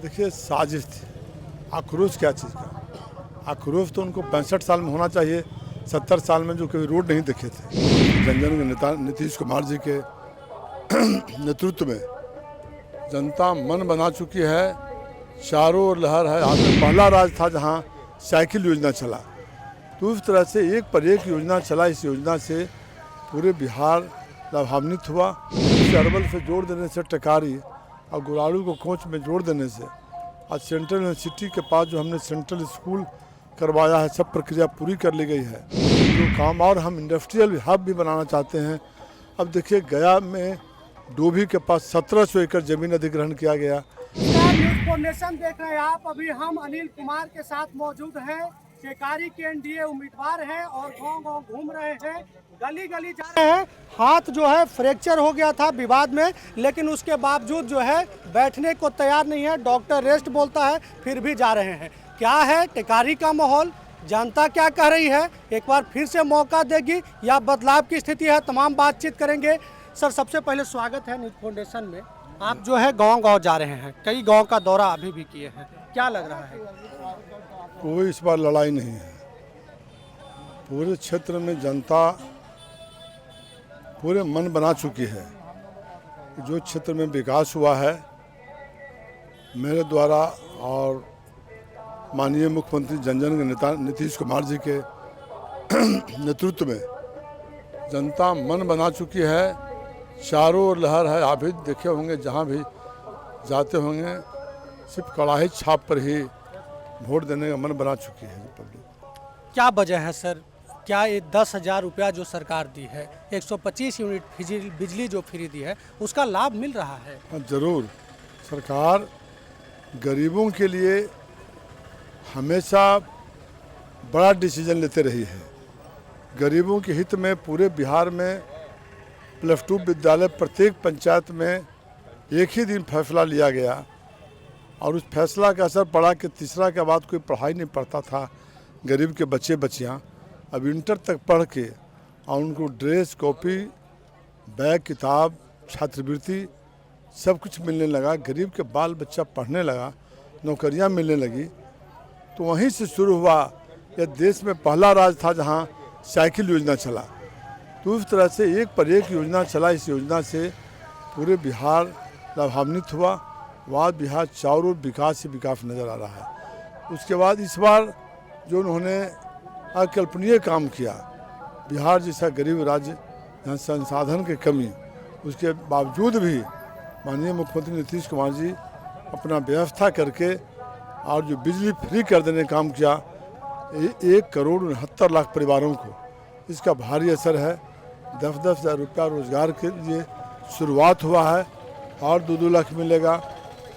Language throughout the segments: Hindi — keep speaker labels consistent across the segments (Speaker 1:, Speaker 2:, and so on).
Speaker 1: देखिए साजिश थी। आक्रोश क्या चीज़ का? आक्रोश तो उनको 65 साल में होना चाहिए, 70 साल में जो कभी रोड नहीं देखे थे। जनजन के नेता नीतीश कुमार जी के नेतृत्व में जनता मन बना चुकी है। चारों ओर लहर है। आज में पहला राज था जहां साइकिल योजना चला, तो उस तरह से एक पर एक योजना चला। इस योजना से पूरे बिहार लाभान्वित हुआ। इसे अरवल से जोड़ देने से टेकारी और गुराड़ू को कोच में जोड़ देने से आज सेंट्रल यूनिवर्सिटी के पास जो हमने सेंट्रल स्कूल करवाया है, सब प्रक्रिया पूरी कर ली गई है। जो काम और हम इंडस्ट्रियल हब भी बनाना चाहते हैं। अब देखिए गया में डोभी के पास 1700 एकड़ जमीन अधिग्रहण किया गया।
Speaker 2: न्यूज़ फाउंडेशन देख रहे हैं आप। अभी हम अनिल कुमार के साथ मौजूद हैं। टेकारी के एनडीए उम्मीदवार हैं और गांव-गांव घूम रहे हैं, गली गली जा रहे हैं। हाथ जो है फ्रैक्चर हो गया था विवाद में, लेकिन उसके बावजूद जो है बैठने को तैयार नहीं है। डॉक्टर रेस्ट बोलता है, फिर भी जा रहे हैं। क्या है टेकारी का माहौल, जनता क्या कह रही है, एक बार फिर से मौका देगी या बदलाव की स्थिति है, तमाम बातचीत करेंगे। सर सबसे पहले स्वागत है न्यूज़ फाउंडेशन में। आप जो है गांव-गांव जा रहे हैं, कई गांव का दौरा अभी भी किए हैं, क्या लग रहा है?
Speaker 1: कोई इस बार लड़ाई नहीं है। पूरे क्षेत्र में जनता पूरे मन बना चुकी है कि जो क्षेत्र में विकास हुआ है मेरे द्वारा और माननीय मुख्यमंत्री जनजन के नेता नीतीश कुमार जी के नेतृत्व में जनता मन बना चुकी है। चारों ओर लहर है। आप भी देखे होंगे, जहाँ भी जाते होंगे सिर्फ कड़ाही छाप पर ही वोट देने का मन बना चुकी है पब्लिक।
Speaker 2: क्या वजह है सर? क्या ये 10,000 रुपया जो सरकार दी है, 125 यूनिट बिजली जो फ्री दी है, उसका लाभ मिल रहा है?
Speaker 1: हाँ जरूर। सरकार गरीबों के लिए हमेशा बड़ा डिसीजन लेते रही है। गरीबों के हित में पूरे बिहार में +2 विद्यालय प्रत्येक पंचायत में एक ही दिन फैसला लिया गया और उस फैसला का असर पड़ा कि तीसरा के बाद कोई पढ़ाई नहीं पढ़ता था। गरीब के बच्चे बच्चियाँ अब इंटर तक पढ़ के और उनको ड्रेस, कॉपी, बैग, किताब, छात्रवृत्ति सब कुछ मिलने लगा। गरीब के बाल बच्चा पढ़ने लगा, नौकरियां मिलने लगी। तो वहीं से शुरू हुआ। यह देश में पहला राज्य था जहां साइकिल योजना चला, तो उस तरह से एक पर एक योजना चला। इस योजना से पूरे बिहार लाभान्वित हुआ। वहाँ बिहार चारों विकास ही विकास नज़र आ रहा है। उसके बाद इस बार जो उन्होंने अकल्पनीय काम किया, बिहार जैसा गरीब राज्य जहाँ संसाधन की कमी, उसके बावजूद भी माननीय मुख्यमंत्री नीतीश कुमार जी अपना व्यवस्था करके और जो बिजली फ्री कर देने का काम किया, 1,69,00,000 परिवारों को इसका भारी असर है। 10-10 हज़ार रुपया रोजगार के लिए शुरुआत हुआ है और 2-2 लाख मिलेगा।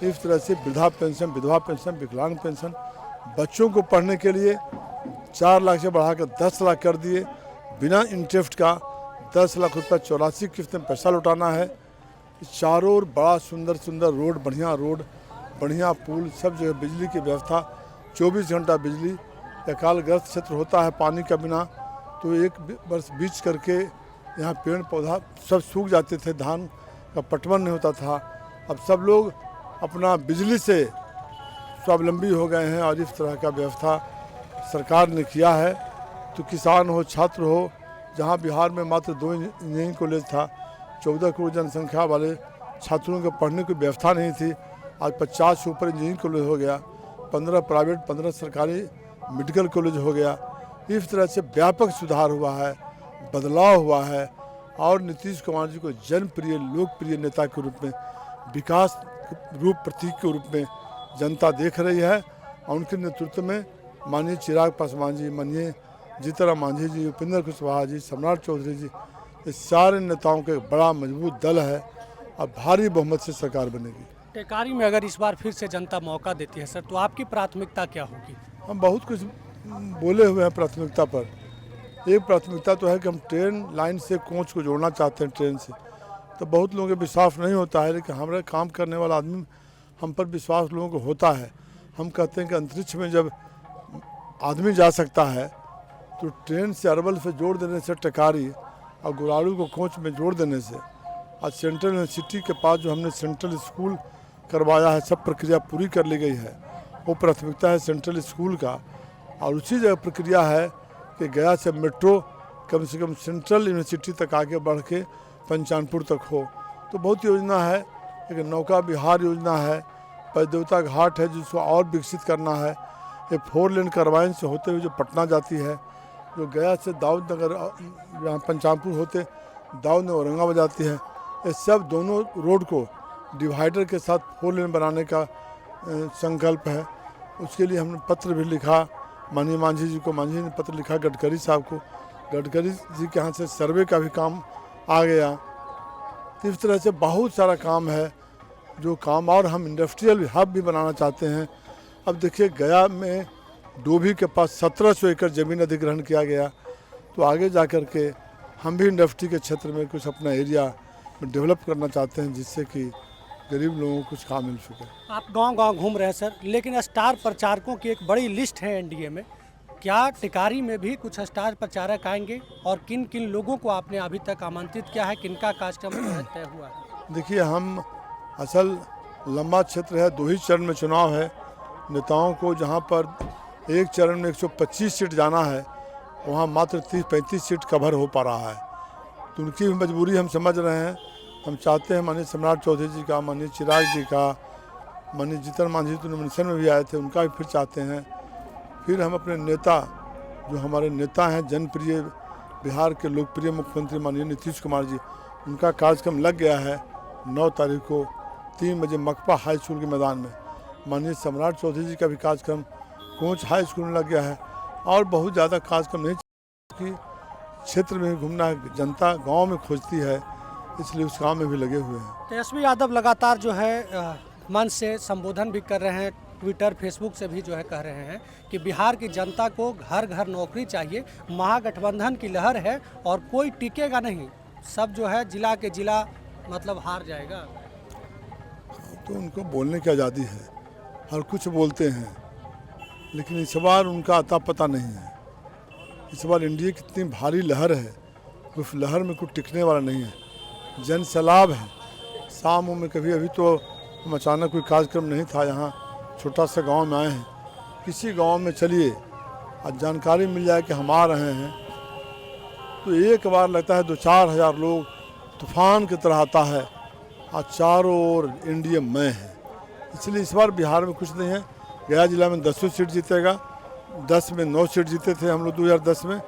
Speaker 1: इस तरह से वृद्धा पेंशन, विधवा पेंशन, विकलांग पेंशन, बच्चों को पढ़ने के लिए 4 लाख से बढ़ाकर 10 लाख कर दिए। बिना इंटरेस्ट का 10 लाख रुपया 84 किस्त में पैसा लौटाना है। चारों ओर बड़ा सुंदर सुंदर रोड, बढ़िया पुल, सब जगह बिजली की व्यवस्था, 24 घंटा बिजली। अकालग्रस्त क्षेत्र होता है पानी का बिना, तो एक वर्ष बीच करके यहाँ पेड़ पौधा सब सूख जाते थे, धान का पटवन नहीं होता था। अब सब लोग अपना बिजली से स्वावलंबी हो गए हैं और इस तरह का व्यवस्था सरकार ने किया है। तो किसान हो, छात्र हो, जहाँ बिहार में मात्र 2 इंजीनियरिंग कॉलेज था, 14 करोड़ जनसंख्या वाले छात्रों को पढ़ने की व्यवस्था नहीं थी, आज 50 से ऊपर इंजीनियरिंग कॉलेज हो गया, 15 प्राइवेट, 15 सरकारी मेडिकल कॉलेज हो गया। इस तरह से व्यापक सुधार हुआ है, बदलाव हुआ है और नीतीश कुमार जी को जनप्रिय, लोकप्रिय नेता के रूप में, विकास रूप प्रतीक के रूप में जनता देख रही है। और उनके नेतृत्व में माननीय चिराग पासवान जी, माननीय जीतनराम मांझी जी, उपेंद्र कुशवाहा जी, सम्राट चौधरी जी, इस सारे नेताओं का एक बड़ा मजबूत दल है और भारी बहुमत से सरकार बनेगी।
Speaker 2: टेकारी में अगर इस बार फिर से जनता मौका देती है सर, तो आपकी प्राथमिकता क्या होगी?
Speaker 1: हम बहुत कुछ बोले हुए हैं प्राथमिकता पर। एक प्राथमिकता तो है कि हम ट्रेन लाइन से कोच को जोड़ना चाहते हैं ट्रेन से। तो बहुत लोगों को विश्वास नहीं होता है, लेकिन हमारे काम करने वाला आदमी हम पर विश्वास लोगों को होता है। हम कहते हैं कि अंतरिक्ष में जब आदमी जा सकता है तो ट्रेन से अरवल से जोड़ देने से टेकारी और गुराड़ू को कोच में जोड़ देने से आज सेंट्रल यूनिवर्सिटी के पास जो हमने सेंट्रल स्कूल करवाया है, सब प्रक्रिया पूरी कर ली गई है। वो प्राथमिकता है सेंट्रल स्कूल का, और उसी जगह प्रक्रिया है कि गया से मेट्रो कम से कम सेंट्रल यूनिवर्सिटी तक आगे बढ़ के पंचानपुर तक हो। तो बहुत योजना है। एक नौका विहार योजना है, पैदेवता घाट है जिसको और विकसित करना है। ये 4 लेन कार्बाइन से होते हुए जो पटना जाती है, जो गया से दाऊद नगर यहाँ पंचानपुर होते दाऊद नगर औरंगाबाद जाती है, ये सब दोनों रोड को डिवाइडर के साथ 4 लेन बनाने का संकल्प है। उसके लिए हमने पत्र भी लिखा माननीय मांझी जी को, मांझी ने पत्र लिखा गडकरी साहब को, गडकरी जी के यहाँ से सर्वे का भी काम आ गया। तो इस तरह से बहुत सारा काम है जो काम, और हम इंडस्ट्रियल हब भी बनाना चाहते हैं। अब देखिए गया में डोभी के पास 1700 एकड़ ज़मीन अधिग्रहण किया गया, तो आगे जा कर के हम भी इंडस्ट्री के क्षेत्र में कुछ अपना एरिया डेवलप करना चाहते हैं जिससे कि गरीब लोगों को कुछ काम मिल सके।
Speaker 2: आप गांव-गांव घूम रहे हैं सर, लेकिन स्टार प्रचारकों की एक बड़ी लिस्ट है एनडीए में। क्या टिकारी में भी कुछ स्टार प्रचारक आएंगे, और किन किन लोगों को आपने अभी तक आमंत्रित किया है, किनका कार्यक्रम तय हुआ है?
Speaker 1: देखिए, हम असल लंबा क्षेत्र है, 2 ही चरण में चुनाव है। नेताओं को जहां पर एक चरण में 125 सीट जाना है, वहां मात्र 30-35 सीट कवर हो पा रहा है। तो उनकी भी मजबूरी हम समझ रहे हैं। हम चाहते हैं माननीय सम्राट चौधरी जी का, माननीय चिराग जी का, माननीय जीतन मांझी तो नॉमिनेशन में भी आए थे, उनका भी फिर चाहते हैं। फिर हम अपने नेता, जो हमारे नेता हैं जनप्रिय, बिहार के लोकप्रिय मुख्यमंत्री माननीय नीतीश कुमार जी, उनका कार्यक्रम लग गया है 9 तारीख को 3 बजे मकपा हाई स्कूल के मैदान में। माननीय सम्राट चौधरी जी का भी कार्यक्रम कोच हाई स्कूल में लग गया है, और बहुत ज़्यादा कार्यक्रम नहीं, कि क्षेत्र में घूमना जनता गांव में खोजती है, इसलिए उस काम में भी लगे हुए हैं।
Speaker 2: तेजस्वी यादव लगातार जो है मंच से संबोधन भी कर रहे हैं, ट्विटर फेसबुक से भी जो है कह रहे हैं कि बिहार की जनता को घर घर नौकरी चाहिए, महागठबंधन की लहर है और कोई टिकेगा नहीं, सब जो है जिला के जिला मतलब हार जाएगा।
Speaker 1: तो उनको बोलने की आज़ादी है, हर कुछ बोलते हैं, लेकिन इस बार उनका अता पता नहीं है। इस बार इंडिया की इतनी भारी लहर है, उस लहर में कुछ टिकने वाला नहीं है। जन सैलाब है। शाम में कभी, अभी तो हम अचानक कोई कार्यक्रम नहीं था, यहाँ छोटा सा गांव में आए हैं। किसी गांव में चलिए और जानकारी मिल जाए कि हम आ रहे हैं, तो एक बार लगता है 2-4 हज़ार लोग तूफान की तरह आता है, और चारों ओर इंडिया में है। इसलिए इस बार बिहार में कुछ नहीं है। गया जिला में 10 सीट जीतेगा, 10 में 9 सीट जीते थे हम लोग 2010 में,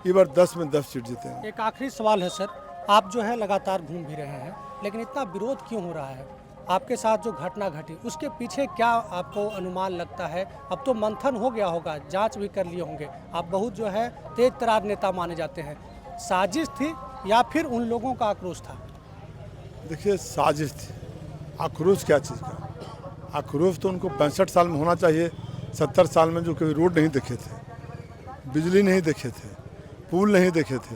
Speaker 1: इस बार 10 में 10 सीट जीते हैं।
Speaker 2: एक आखिरी सवाल है सर, आप जो है लगातार घूम भी रहे हैं, लेकिन इतना विरोध क्यों हो रहा है? आपके साथ जो घटना घटी उसके पीछे क्या आपको अनुमान लगता है? अब तो मंथन हो गया होगा, जांच भी कर लिए होंगे, आप बहुत जो है तेज तरार नेता माने जाते हैं, साजिश थी या फिर उन लोगों का आक्रोश था?
Speaker 1: देखिए, साजिश थी। आक्रोश क्या चीज़ का? आक्रोश तो उनको 65 साल में होना चाहिए, 70 साल में जो कभी रोड नहीं देखे थे, बिजली नहीं देखे थे, पुल नहीं देखे थे,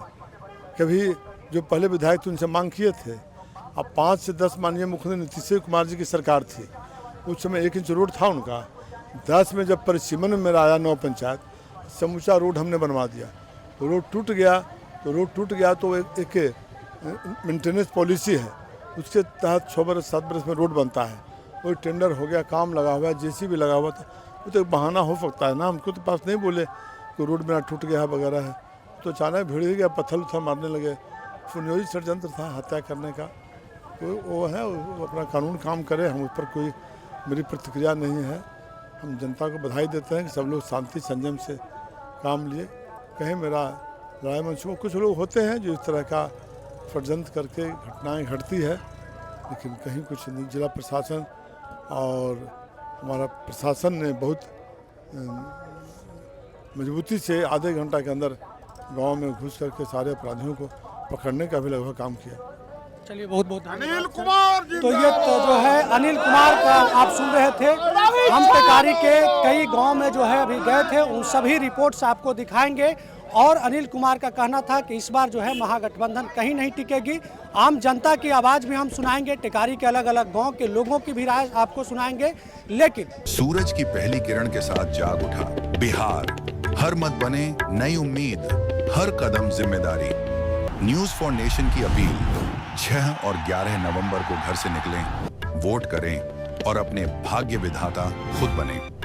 Speaker 1: कभी जो पहले विधायक थे उनसे मांग किए थे। अब 5 से 10 माननीय मुख्यमंत्री नीतीश कुमार जी की सरकार थी, उस समय 1 इंच रोड था उनका। 10 में जब परिसीमन में मेरा आया 9 पंचायत, समूचा रोड हमने बनवा दिया। तो रोड टूट गया, तो एक मेंटेनेंस पॉलिसी है, उसके तहत 6 बरस 7 बरस में रोड बनता है। कोई टेंडर हो गया, काम लगा हुआ है, जेसीबी लगा हुआ था, वो तो एक बहाना हो सकता है ना। हमको तो पास नहीं बोले कि रोड मेरा टूट गया है वगैरह है, तो अचानक भीड़ गया, पत्थर उथर मारने लगे। सुनियोजित षड्यंत्र था हत्या करने का। तो वो है, वो अपना कानून काम करे, हम उस पर कोई मेरी प्रतिक्रिया नहीं है। हम जनता को बधाई देते हैं कि सब लोग शांति संयम से काम लिए। कहीं मेरा राय मंच में कुछ लोग होते हैं जो इस तरह का षड्यंत्र करके घटनाएं घटती है, लेकिन कहीं कुछ नहीं। जिला प्रशासन और हमारा प्रशासन ने बहुत मजबूती से आधे घंटा के अंदर गांव में घुस करके सारे अपराधियों को पकड़ने का भी लगभग काम किया।
Speaker 2: चलिए, बहुत बहुत अनिल कुमार। तो ये तो जो है अनिल कुमार का आप सुन रहे थे। हम टिकारी के कई गांव में जो है अभी गए थे, उन सभी रिपोर्ट्स आपको दिखाएंगे। और अनिल कुमार का कहना था कि इस बार जो है महागठबंधन कहीं नहीं टिकेगी। आम जनता की आवाज़ भी हम सुनाएंगे, टिकारी के अलग अलग गांव के लोगों की भी राय आपको सुनाएंगे। लेकिन
Speaker 3: सूरज की पहली किरण के साथ जाग उठा बिहार, हर मत बने नई उम्मीद, हर कदम जिम्मेदारी। न्यूज फॉर नेशन की अपील, 6 और 11 नवंबर को घर से निकलें, वोट करें, और अपने भाग्य विधाता खुद बने।